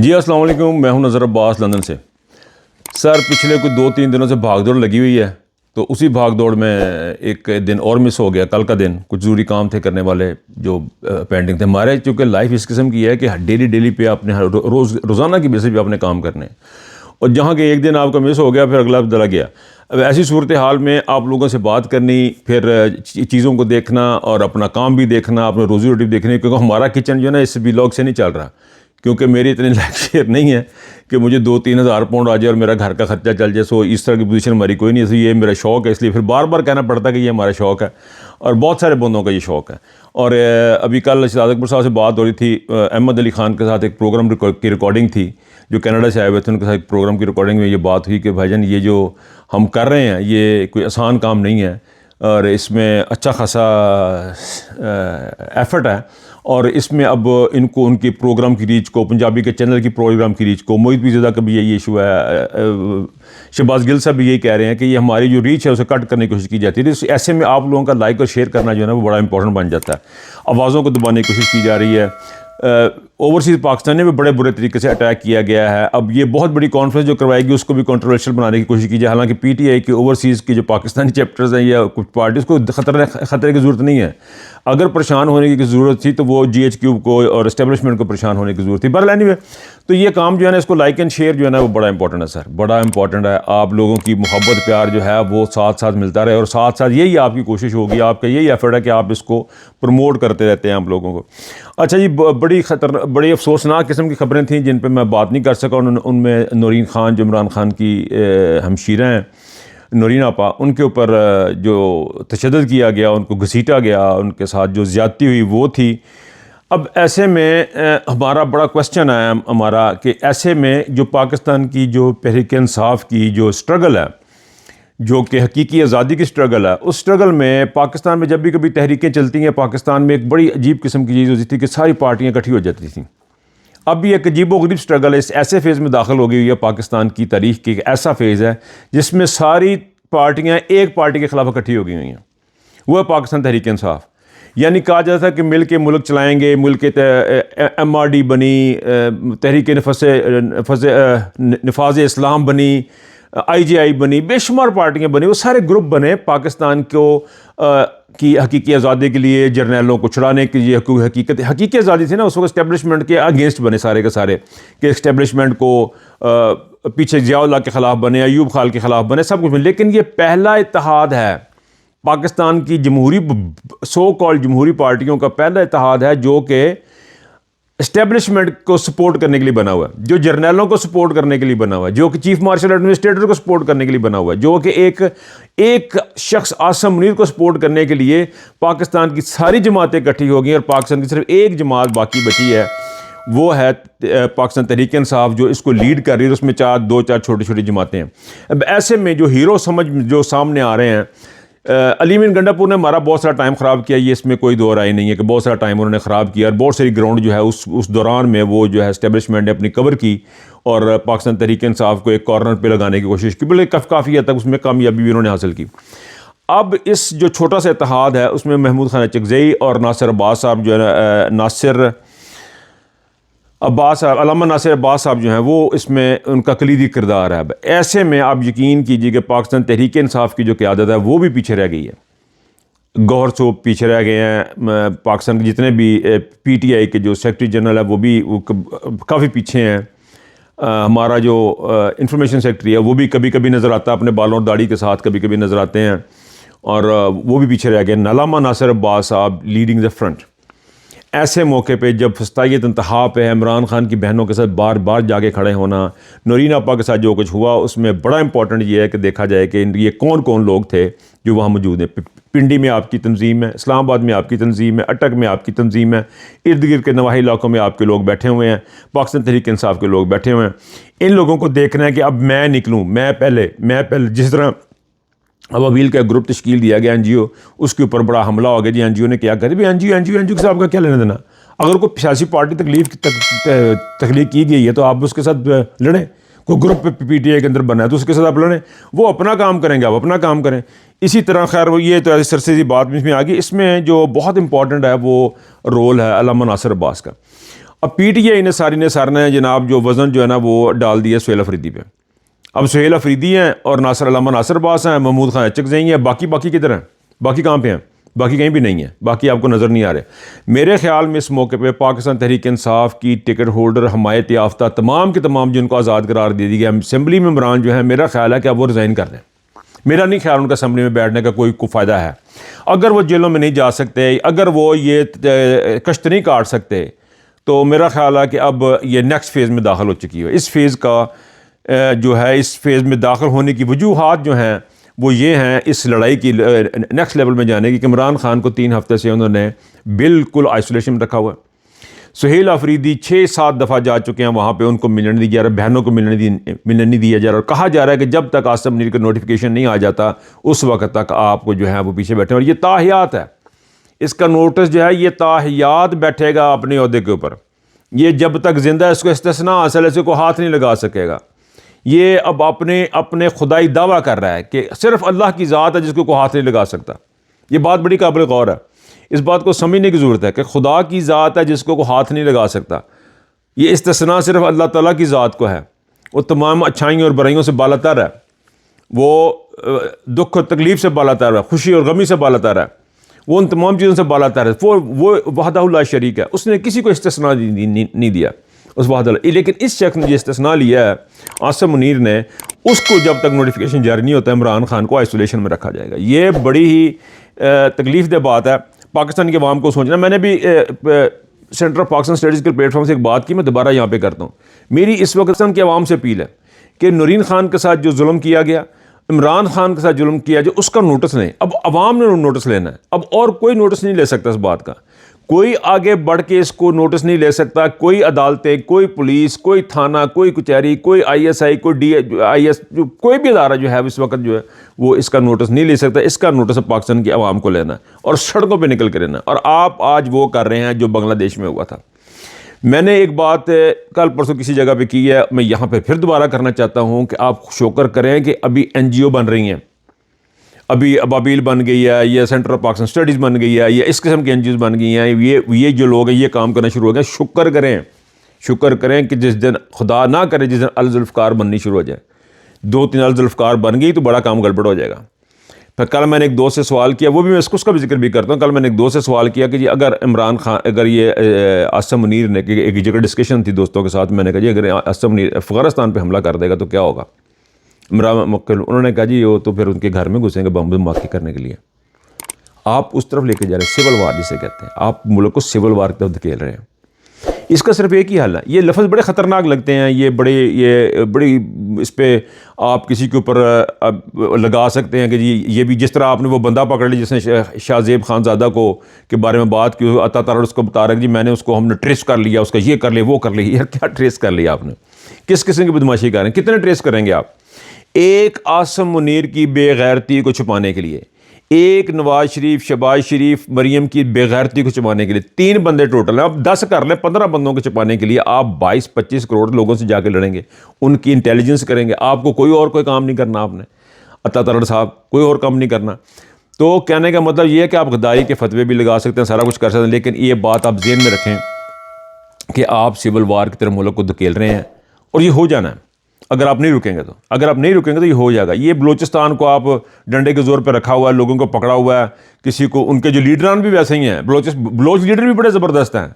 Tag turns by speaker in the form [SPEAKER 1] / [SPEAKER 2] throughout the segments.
[SPEAKER 1] جی السلام علیکم، میں ہوں نظر عباس لندن سے۔ سر پچھلے کوئی 2-3 دنوں سے بھاگ دوڑ لگی ہوئی ہے، تو اسی بھاگ دوڑ میں ایک دن اور مس ہو گیا، کل کا دن کچھ ضروری کام تھے کرنے والے جو پینڈنگ تھے ہمارے، چونکہ لائف اس قسم کی ہے کہ ڈیلی پہ آپ نے روزانہ کی بیسس پہ آپ نے کام کرنے ہیں، اور جہاں کہ ایک دن آپ کا مس ہو گیا پھر اگلا بدلا گیا۔ اب ایسی صورتحال میں آپ لوگوں سے بات کرنی، پھر چیزوں کو دیکھنا اور اپنا کام بھی دیکھنا، اپنا روزی روٹی دیکھنی، کیونکہ ہمارا کچن جو ہے نا اس ویلاگ سے نہیں چل رہا، کیونکہ میری اتنی لائف شیئر نہیں ہے کہ مجھے 2-3 ہزار پاؤنڈ آ جائے اور میرا گھر کا خرچہ چل جائے۔ سو اس طرح کی پوزیشن ہماری کوئی نہیں ہے، یہ میرا شوق ہے، اس لیے پھر بار بار کہنا پڑتا ہے کہ یہ ہمارا شوق ہے، اور بہت سارے بندوں کا یہ شوق ہے۔ اور ابھی کل شہزاد اکبر صاحب سے بات ہو رہی تھی، احمد علی خان کے ساتھ ایک پروگرام کی ریکارڈنگ تھی جو کینیڈا سے آئے ہوئے تھے، ان کے ساتھ ایک پروگرام کی ریکارڈنگ میں یہ بات ہوئی کہ بھائی جان یہ جو ہم کر رہے ہیں یہ کوئی آسان کام نہیں ہے، اور اس میں اچھا خاصا ایفرٹ ہے، اور اس میں اب ان کو ان کی پروگرام کی ریچ کو، پنجابی کے چینل کی پروگرام کی ریچ کو، موہت بھی زیادہ کا بھی یہی ایشو ہے، شہباز گل صاحب بھی یہی کہہ رہے ہیں کہ یہ ہماری جو ریچ ہے اسے کٹ کرنے کی کوشش کی جاتی ہے۔ ایسے میں آپ لوگوں کا لائک اور شیئر کرنا جو ہے نا وہ بڑا امپورٹنٹ بن جاتا ہے، آوازوں کو دبانے کی کوشش کی جا رہی ہے۔ اوورسیز پاکستان میں بڑے برے طریقے سے اٹیک کیا گیا ہے۔ اب یہ بہت بڑی کانفرنس جو کروائے گی اس کو بھی کنٹروورشل بنانے کی کوشش کی جائے، حالانکہ پی ٹی آئی کے اوورسیز کی جو پاکستانی چیپٹرز ہیں یا کچھ پارٹیز کو خطرے کی ضرورت نہیں ہے، اگر پریشان ہونے کی ضرورت تھی تو وہ جی ایچ کیو کو اور اسٹیبلشمنٹ کو پریشان ہونے کی ضرورت تھی۔ بہرحال اینی وے، تو یہ کام جو ہے نا اس کو لائک اینڈ شیئر جو ہے نا وہ بڑا امپورٹنٹ ہے سر، بڑا امپورٹنٹ ہے۔ آپ لوگوں کی محبت پیار جو ہے وہ ساتھ ساتھ ملتا رہے، اور ساتھ ساتھ یہی آپ کی کوشش ہوگی، آپ کا یہی ایفرٹ ہے کہ آپ اس کو پروموٹ کرتے رہتے ہیں آپ لوگوں کو۔ اچھا جی، بڑی افسوسناک قسم کی خبریں تھیں جن پہ میں بات نہیں کر سکا، ان میں نورین خان جو عمران خان کی ہمشیرہ ہیں، نورین آپا، ان کے اوپر جو تشدد کیا گیا، ان کو گھسیٹا گیا، ان کے ساتھ جو زیادتی ہوئی وہ تھی۔ اب ایسے میں ہمارا بڑا کوسچن ہے ہمارا کہ ایسے میں جو پاکستان کی جو تحریک انصاف کی جو سٹرگل ہے، جو کہ حقیقی آزادی کی سٹرگل ہے، اس سٹرگل میں پاکستان میں جب بھی کبھی تحریکیں چلتی ہیں، پاکستان میں ایک بڑی عجیب قسم کی چیز ہوتی تھی کہ ساری پارٹیاں اکٹھی ہو جاتی تھیں۔ اب بھی ایک عجیب و غریب سٹرگل ہے، اس ایسے فیز میں داخل ہو گئی ہوئی ہے پاکستان کی تاریخ کی، ایک ایسا فیز ہے جس میں ساری پارٹیاں ایک پارٹی کے خلاف اکٹھی ہو گئی ہوئی ہیں، وہ ہے پاکستان تحریک انصاف۔ یعنی کہا جاتا تھا کہ مل کے ملک چلائیں گے، مل کے ایم آر ڈی بنی، تحریک نفاذ اسلام بنی، آئی جے آئی بنی، بے شمار پارٹیاں بنی، وہ سارے گروپ بنے پاکستان کو کی حقیقی آزادی کے لیے، جرنیلوں کو چھڑانے کے لیے۔ حقیقی آزادی تھی نا اس وقت، اسٹیبلشمنٹ کے اگینسٹ بنے سارے کے سارے، کہ اسٹیبلشمنٹ کو پیچھے ضیاء اللہ کے خلاف بنے، ایوب خان کے خلاف بنے، سب کچھ بنے، لیکن یہ پہلا اتحاد ہے پاکستان کی سو کال جمہوری پارٹیوں کا پہلا اتحاد ہے جو کہ اسٹیبلشمنٹ کو سپورٹ کرنے کے لیے بنا ہوا ہے، جو جرنیلوں کو سپورٹ کرنے کے لیے بنا ہوا ہے، جو کہ چیف مارشل ایڈمنسٹریٹر کو سپورٹ کرنے کے لیے بنا ہوا ہے، جو کہ ایک شخص عاصم منیر کو سپورٹ کرنے کے لیے پاکستان کی ساری جماعتیں اکٹھی ہو گئی، اور پاکستان کی صرف ایک جماعت باقی بچی ہے، وہ ہے پاکستان تحریک انصاف، جو اس کو لیڈ کر رہی ہے۔ اس میں 2-4 چھوٹی چھوٹی جماعتیں ہیں۔ اب ایسے میں جو ہیرو سمجھ جو سامنے آ رہے ہیں، علی امین گنڈا پور نے ہمارا بہت سارا ٹائم خراب کیا، یہ اس میں کوئی دو رائے نہیں ہے کہ بہت سارا ٹائم انہوں نے خراب کیا، اور بہت ساری گراؤنڈ جو ہے اس دوران میں وہ جو ہے اسٹیبلشمنٹ نے اپنی کور کی، اور پاکستان تحریک انصاف کو ایک کارنر پہ لگانے کی کوشش کی، بلکہ کافی حد تک اس میں کامیابی بھی انہوں نے حاصل کی۔ اب اس جو چھوٹا سا اتحاد ہے اس میں محمود خان چکزئی اور ناصر عباس صاحب جو ہے علامہ ناصر عباس صاحب جو ہیں وہ اس میں ان کا کلیدی کردار ہے۔ اب ایسے میں آپ یقین کیجیے کہ پاکستان تحریک انصاف کی جو قیادت ہے وہ بھی پیچھے رہ گئی ہے، گوہر صوب پیچھے رہ گئے ہیں، پاکستان کے جتنے بھی پی ٹی آئی کے جو سیکرٹری جنرل ہے وہ بھی کافی پیچھے ہیں۔ ہمارا جو انفارمیشن سیکرٹری ہے وہ بھی کبھی کبھی نظر آتا ہے اپنے بالوں اور داڑھی کے ساتھ، کبھی کبھی نظر آتے ہیں، اور وہ بھی پیچھے رہ گئے۔ علامہ ناصر عباس صاحب لیڈنگ دا فرنٹ۔ ایسے موقع پہ جب فسطائیت انتہا پہ ہے، عمران خان کی بہنوں کے ساتھ بار بار جا کے کھڑے ہونا، نورین آپا کے ساتھ جو کچھ ہوا، اس میں بڑا امپورٹنٹ یہ ہے کہ دیکھا جائے کہ یہ کون کون لوگ تھے جو وہاں موجود ہیں۔ پنڈی میں آپ کی تنظیم ہے، اسلام آباد میں آپ کی تنظیم ہے، اٹک میں آپ کی تنظیم ہے، ارد گرد کے نواحی علاقوں میں آپ کے لوگ بیٹھے ہوئے ہیں، پاکستان تحریک انصاف کے لوگ بیٹھے ہوئے ہیں۔ ان لوگوں کو دیکھنا ہے کہ اب میں نکلوں، میں پہلے جس طرح ابابیل کا گروپ تشکیل دیا گیا این جی او، اس کے اوپر بڑا حملہ ہو گیا، جی این جی او نے کیا کہا، بھی این جی او کے ساتھ آپ کا کیا لینا دینا؟ اگر کوئی سیاسی پارٹی تخلیق کی گئی ہے تو آپ اس کے ساتھ لڑیں، کوئی گروپ پی ٹی آئی کے اندر بنا ہے تو اس کے ساتھ آپ لڑیں، وہ اپنا کام کریں گے، آپ اپنا کام کریں۔ اسی طرح خیر وہ یہ تو ایسی سرسری بات میں آ گئی۔ اس میں جو بہت امپورٹنٹ ہے وہ رول ہے علامہ ناصر عباس کا۔ اب پی ٹی آئی نے سر نے جناب جو وزن جو ہے نا وہ ڈال دیا سہیل افریدی پہ. اب سہیل افریدی ہیں اور ناصر علامہ ناصر باس ہیں, محمود خان اچکزئی ہیں, باقی کدھر ہیں؟ باقی کہاں پہ ہیں؟ باقی کہیں بھی نہیں ہیں, باقی آپ کو نظر نہیں آ رہے. میرے خیال میں اس موقع پہ پاکستان تحریک انصاف کی ٹکٹ ہولڈر حمایت یافتہ تمام کے تمام جن کو آزاد قرار دے دی گیا اسمبلی ممبران جو ہیں, میرا خیال ہے کہ اب وہ ریزائن کر دیں. میرا نہیں خیال ان کا اسمبلی میں بیٹھنے کا کوئی فائدہ ہے. اگر وہ جیلوں میں نہیں جا سکتے, اگر وہ یہ کشت نہیں کاٹ سکتے, تو میرا خیال ہے کہ اب یہ نیکسٹ فیز میں داخل ہو چکی ہے. اس فیز کا جو ہے اس فیز میں داخل ہونے کی وجوہات جو ہیں وہ یہ ہیں اس لڑائی کی نیکسٹ لیول میں جانے کی کہ عمران خان کو 3 ہفتے سے انہوں نے بالکل آئسولیشن میں رکھا ہوا ہے. سہیل افریدی 6-7 دفعہ جا چکے ہیں وہاں پہ, ان کو ملنے نہیں دیا رہا, بہنوں کو ملنے نہیں دیا جا رہا, اور کہا جا رہا ہے کہ جب تک عاصم منیر کا نوٹیفیکیشن نہیں آ جاتا اس وقت تک آپ کو جو ہے وہ پیچھے بیٹھے. اور یہ تاحیات ہے, اس کا نوٹس جو ہے یہ تاحیات بیٹھے گا اپنے عہدے کے اوپر. یہ جب تک زندہ ہے اس کو استثناء حاصل ہے, اس کو ہاتھ نہیں لگا سکے گا. یہ اب اپنے خدائی دعویٰ کر رہا ہے کہ صرف اللہ کی ذات ہے جس کو کوئی ہاتھ نہیں لگا سکتا. یہ بات بڑی قابل غور ہے, اس بات کو سمجھنے کی ضرورت ہے کہ خدا کی ذات ہے جس کو کوئی ہاتھ نہیں لگا سکتا. یہ استثناء صرف اللہ تعالیٰ کی ذات کو ہے. وہ تمام اچھائیوں اور برائیوں سے بالا تر ہے, وہ دکھ اور تکلیف سے بالا تر ہے, خوشی اور غمی سے بالا تر ہے, وہ ان تمام چیزوں سے بالا تر ہے. وہ وحدہ لا شریک ہے, اس نے کسی کو استثناء نہیں دیا اس وحدہ. لیکن اس شخص نے جو استثناء لیا ہے عاصم منیر نے, اس کو جب تک نوٹیفیکیشن جاری نہیں ہوتا عمران خان کو آئسولیشن میں رکھا جائے گا. یہ بڑی ہی تکلیف دہ بات ہے پاکستان کے عوام کو سوچنا. میں نے بھی سینٹر آف پاکستان اسٹڈیز کے پلیٹ فارم سے ایک بات کی, میں دوبارہ یہاں پہ کرتا ہوں. میری اس وقت پاکستان کے عوام سے اپیل ہے کہ نورین خان کے ساتھ جو ظلم کیا گیا, عمران خان کے ساتھ ظلم کیا جو, اس کا نوٹس لیں. اب عوام نے نوٹس لینا ہے, اب اور کوئی نوٹس نہیں لے سکتا اس بات کا. کوئی آگے بڑھ کے اس کو نوٹس نہیں لے سکتا. کوئی عدالتیں, کوئی پولیس, کوئی تھانہ, کوئی کچہری, کوئی ISI, کوئی DIS, کوئی بھی ادارہ جو ہے اس وقت جو ہے وہ اس کا نوٹس نہیں لے سکتا. اس کا نوٹس پاکستان کی عوام کو لینا ہے اور سڑکوں پہ نکل کے لینا. اور آپ آج وہ کر رہے ہیں جو بنگلہ دیش میں ہوا تھا. میں نے ایک بات کل پرسوں کسی جگہ پہ کی ہے, میں یہاں پہ پھر دوبارہ کرنا چاہتا ہوں کہ آپ شکر کریں کہ ابھی NGO بن رہی ہیں, ابھی ابابیل بن گئی ہے, یہ سینٹر آف پاکستان اسٹڈیز بن گئی ہے, یہ اس قسم کی NGOز بن گئی ہیں. یہ جو لوگ ہیں یہ کام کرنا شروع ہو گئے. شکر کریں کہ جس دن خدا نہ کرے جس دن الذوالفقار بننی شروع ہو جائے, 2-3 الذوالفقار بن گئی تو بڑا کام گڑبڑ ہو جائے گا. پھر کل میں نے ایک دوست سے سوال کیا, وہ بھی میں اس کا بھی ذکر بھی کرتا ہوں. کل میں نے ایک دوست سے سوال کیا کہ جی اگر عمران خان, اگر یہ عاصم منیر نے, ایک جگہ ڈسکشن تھی دوستوں کے ساتھ, میں نے کہا جی اگر عاصم منیر افغانستان پہ حملہ کر دے گا تو کیا ہوگا عمران مکل. انہوں نے کہا جی وہ تو پھر ان کے گھر میں گھسیں گے بم دھماکے کرنے کے لیے. آپ اس طرف لے کے جا رہے ہیں, سول وار جسے کہتے ہیں, آپ ملک کو سول وار کی طرف دھکیل رہے ہیں. اس کا صرف ایک ہی حل ہے. یہ لفظ بڑے خطرناک لگتے ہیں, یہ بڑی اس پہ آپ کسی کے اوپر لگا سکتے ہیں کہ جی یہ بھی, جس طرح آپ نے وہ بندہ پکڑ لیا جس نے شاہ زیب خان زادہ کو کے بارے میں بات کی, عطا تعالیٰ اس کو بتا رہا ہے کہ جی میں نے اس کو, ہم نے ٹریس کر لیا, اس کا یہ کر لیا وہ کر لیا. یار کیا ٹریس کر لیا آپ نے, کس قسم کی بدماشی کر رہے ہیں, کتنے ٹریس کریں گے آپ؟ ایک عاصم منیر کی بے غیرتی کو چھپانے کے لیے, ایک نواز شریف, شہباز شریف, مریم کی بے غیرتی کو چھپانے کے لیے 3 بندے ٹوٹل ہیں. اب 10 کر لیں, 15 بندوں کو چھپانے کے لیے آپ 22-25 کروڑ لوگوں سے جا کے لڑیں گے, ان کی انٹیلیجنس کریں گے. آپ کو کوئی کام نہیں کرنا, آپ نے عطا تعالیٰ صاحب کوئی اور کام نہیں کرنا. تو کہنے کا مطلب یہ ہے کہ آپ غداری کے فتوے بھی لگا سکتے ہیں, سارا کچھ کر سکتے ہیں, لیکن یہ بات آپ ذہن میں رکھیں کہ آپ سول وار کی طرف ملک کو دھکیل رہے ہیں, اور یہ ہو جانا ہے اگر آپ نہیں رکیں گے تو. اگر آپ نہیں رکیں گے تو یہ ہو جائے گا. یہ بلوچستان کو آپ ڈنڈے کے زور پہ رکھا ہوا ہے, لوگوں کو پکڑا ہوا ہے, کسی کو, ان کے جو لیڈران بھی ویسے ہی ہیں, بلوچ لیڈر بھی بڑے زبردست ہیں.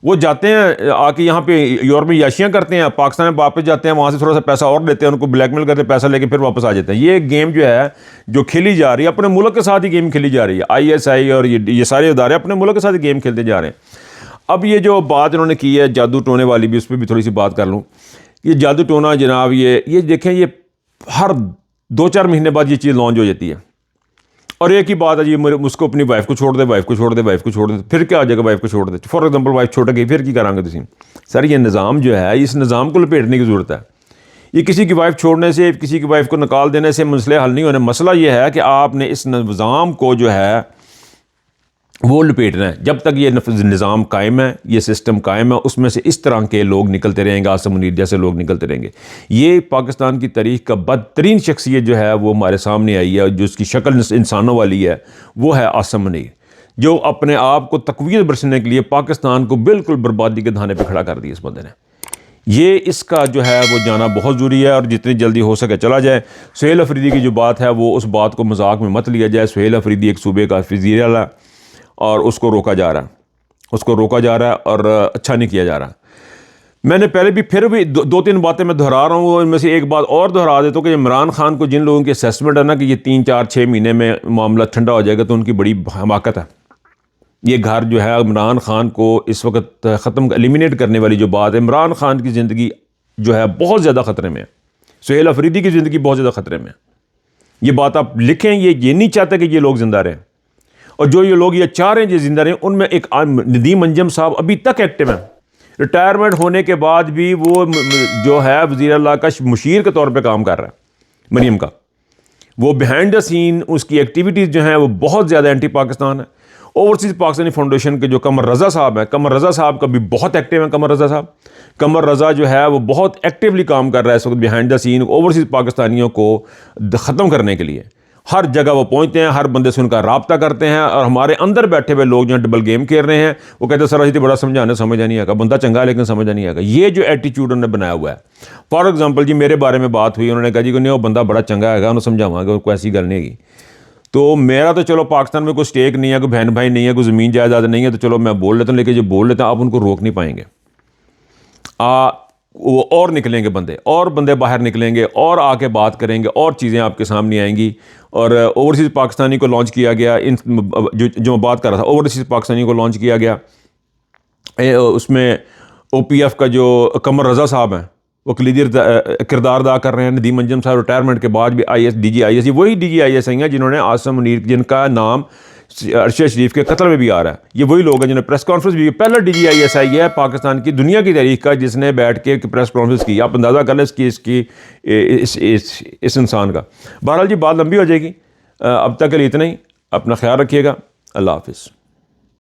[SPEAKER 1] وہ جاتے ہیں آ کے یہاں پہ یورپ میں یاشیاں کرتے ہیں, پاکستان میں واپس جاتے ہیں, وہاں سے تھوڑا سا پیسہ اور لیتے ہیں, ان کو بلیک میل کرتے ہیں, پیسہ لے کے پھر واپس آ جاتے ہیں. یہ گیم جو ہے جو کھیلی جا رہی ہے اپنے ملک کے ساتھ ہی گیم کھیلی جا رہی ہے. ISI اور یہ سارے ادارے اپنے ملک کے ساتھ گیم کھیلتے جا رہے ہیں. اب یہ جو بات انہوں نے کی ہے جادو ٹونے والی بھی, اس پہ بھی تھوڑی سی بات کر لوں. یہ جادو ٹونا جناب, یہ دیکھیں, یہ ہر 2-4 مہینے بعد یہ چیز لانچ ہو جاتی ہے, اور ایک ہی بات ہے جی اس کو اپنی وائف کو چھوڑ دے, وائف کو چھوڑ دے, وائف کو چھوڑ دے. پھر کیا آ جائے گا وائف کو چھوڑ دے, فار ایگزامپل وائف چھوڑ گئی, پھر کی کریں گے تسی؟ سر یہ نظام جو ہے, اس نظام کو لپیٹنے کی ضرورت ہے. یہ کسی کی وائف چھوڑنے سے, کسی کی وائف کو نکال دینے سے مسئلے حل نہیں ہونے. مسئلہ یہ ہے کہ آپ نے اس نظام کو جو ہے وہ لپیٹنا ہے. جب تک یہ نظام قائم ہے, یہ سسٹم قائم ہے, اس میں سے اس طرح کے لوگ نکلتے رہیں گے, عاصم منیر جیسے لوگ نکلتے رہیں گے. یہ پاکستان کی تاریخ کا بدترین شخصیت جو ہے وہ ہمارے سامنے آئی ہے, جو اس کی شکل انسانوں والی ہے, وہ ہے عاصم منیر. جو اپنے آپ کو تقویت بخشنے کے لیے پاکستان کو بالکل بربادی کے دھانے پہ کھڑا کر دیا اس بندے نے. یہ اس کا جو ہے وہ جانا بہت ضروری ہے اور جتنی جلدی ہو سکے چلا جائے. سہیل افریدی کی جو بات ہے وہ اس بات کو مذاق میں مت لیا جائے. سہیل افریدی ایک صوبے کا وزیر اعلیٰ اور اس کو روکا جا رہا ہے اور اچھا نہیں کیا جا رہا. میں نے پہلے بھی پھر بھی دو تین باتیں میں دہرا رہا ہوں. ان میں سے ایک بات اور دہرا دیتا ہوں کہ عمران خان کو جن لوگوں کی اسیسمنٹ ہے نا کہ یہ 3-4-6 مہینے میں معاملہ ٹھنڈا ہو جائے گا تو ان کی بڑی حماقت ہے. یہ گھر جو ہے عمران خان کو اس وقت ایلیمینیٹ کرنے والی جو بات ہے، عمران خان کی زندگی جو ہے بہت زیادہ خطرے میں ہے. سہیل افریدی کی زندگی بہت زیادہ خطرے میں ہے. یہ بات آپ لکھیں. یہ نہیں چاہتے کہ یہ لوگ زندہ رہیں، اور جو یہ لوگ یہ چاہ رہے ہیں جو زندہ رہیں ان میں ایک ندیم انجم صاحب ابھی تک ایکٹیو ہیں. ریٹائرمنٹ ہونے کے بعد بھی وہ جو ہے وزیر اللہ کا مشیر کے طور پہ کام کر رہا ہے مریم کا. وہ بیہائنڈ دا سین اس کی ایکٹیویٹیز جو ہیں وہ بہت زیادہ اینٹی پاکستان ہے. اوورسیز پاکستانی فاؤنڈیشن کے جو قمر رضا صاحب ہیں، قمر رضا صاحب کا بھی بہت ایکٹیو ہیں. قمر رضا جو ہے وہ بہت ایکٹیولی کام کر رہا ہے اس وقت بیہائنڈ دا سین اوورسیز پاکستانیوں کو ختم کرنے کے لیے. ہر جگہ وہ پہنچتے ہیں، ہر بندے سے ان کا رابطہ کرتے ہیں، اور ہمارے اندر بیٹھے ہوئے لوگ جو ہیں ڈبل گیم کھیل رہے ہیں. وہ کہتے ہیں سر اجی بڑا سمجھا نہیں آگا، بندہ چنگا ہے لیکن سمجھا نہیں آگا. یہ جو ایٹیچیوڈ انہوں نے بنایا ہوا ہے. فار ایگزامپل جی میرے بارے میں بات ہوئی، انہوں نے کہا جی کہ نہیں وہ بندہ بڑا چنگا ہے گا، انہوں سمجھاواں گا، کوئی ایسی گل نہیں ہے. تو میرا تو چلو پاکستان میں کوئی سٹیک نہیں ہے، کوئی بہن بھائی نہیں ہے، کوئی زمین جائیداد نہیں ہے، تو چلو میں بول لیتا ہوں. لیکن جو بول لیتا ہوں آپ ان کو روک نہیں پائیں گے. وہ اور نکلیں گے بندے باہر نکلیں گے اور آ کے بات کریں گے اور چیزیں آپ کے سامنے آئیں گی. اور اوورسیز پاکستانی کو لانچ کیا گیا، جو میں بات کر رہا تھا اوورسیز پاکستانی کو لانچ کیا گیا. اس میں او پی ایف کا جو قمر رضا صاحب ہیں وہ کلیدی کردار ادا کر رہے ہیں. ندیم انجم صاحب ریٹائرمنٹ کے بعد بھی ڈی جی آئی ایس وہی D G I S I ہیں جنہوں نے عاصم منیر جن کا نام ارشد شریف کے قتل میں بھی آ رہا ہے. یہ وہی لوگ ہیں جنہوں نے پریس کانفرنس بھی پہلا ڈی جی آئی ایس آئی ہے پاکستان کی دنیا کی تاریخ کا جس نے بیٹھ کے پریس کانفرنس کی. آپ اندازہ کر لیں اس انسان کا. بہرحال جی بات لمبی ہو جائے گی. اب تک کے لیے اتنا ہی. اپنا خیال رکھیے گا. اللہ حافظ.